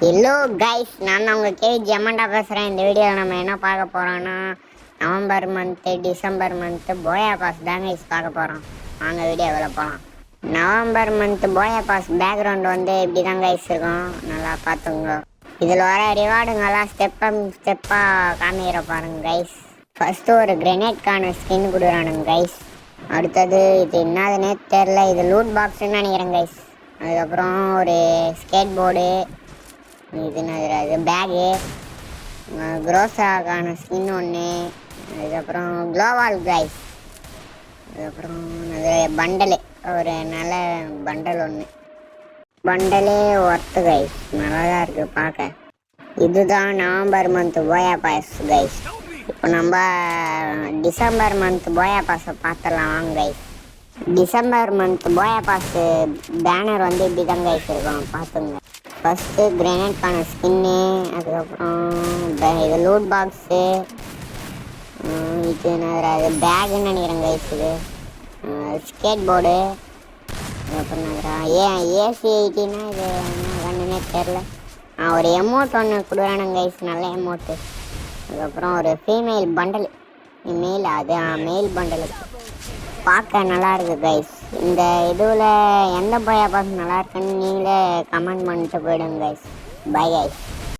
Hello guys, நான் தான் உங்கள் ஜெமண்டா பேசுகிறேன். இந்த வீடியோவில் நம்ம என்ன பார்க்க போகிறோன்னா, நவம்பர் மந்த்து டிசம்பர் மந்த்து போயா பாஸ் தான் கைஸ் பார்க்க போகிறோம். வாங்க வீடியோவில் போகலாம். நவம்பர் மந்த்து போயா பாஸ் பேக்ரவுண்ட் வந்து இப்படி தான் கைஸ் இருக்கும், நல்லா பார்த்துங்க. இதில் வர ரிவார்டுங்கெல்லாம் ஸ்டெப்பாக காமிக்கிற பாருங்க கைஸ். ஃபஸ்ட்டு ஒரு கிரெனேட்கான ஸ்கின் கொடுக்குறானுங்க கைஸ். அடுத்தது இது என்னதுன்னே தெரில, இது லூட் பாக்ஸ்ன்னு நினைக்கிறேன் கைஸ். அதுக்கப்புறம் ஒரு ஸ்கேட் போர்டு, இது பேகு, குரோசாக்கான ஸ்கின் ஒன்று, அதுக்கப்புறம் க்ளோவால் கைஸ். அதுக்கப்புறம் பண்டலு, ஒரு நல்ல பண்டல் ஒன்று. பண்டலே ஒர்த்து கைஸ், நல்லா தான் இருக்குது பார்க்க. இதுதான் நவம்பர் மந்த் போயா பாஸ் கைஸ். இப்போ நம்ம டிசம்பர் மந்த் போயா பாஸை பார்த்துடலாம் வாங்க கைஸ். டிசம்பர் மந்த் போயா பாஸ் பேனர் வந்து இப்படி தான் கைஸ் இருக்கும், பார்த்துங்க. ஃபஸ்ட்டு கிரெனேட்கான ஸ்கின்னு, அதுக்கப்புறம் இது லூட் பாக்ஸு, இது அது பேகுன்னு நினைக்கிறேன் கைஸ். இது ஸ்கேட் போர்டு, அதுக்கப்புறம் ஏசி 80னா இது என்ன கண்ணுன்னே தெரில. ஒரு எமௌண்ட் ஒன்று கொடுக்குறானுங்க கைஸ், நல்ல எமௌண்ட்டு. அதுக்கப்புறம் ஒரு ஃபீமேல் பண்டல், மெயில் பண்டலு பார்க்க நல்லா இருக்குது கைஸ். இந்த இதுவில் எந்த போயா பாஸ் நல்லா இருக்குன்னு நீங்களே கமெண்ட் பண்ணிட்டு போயிடுங்க கைஸ். Bye guys.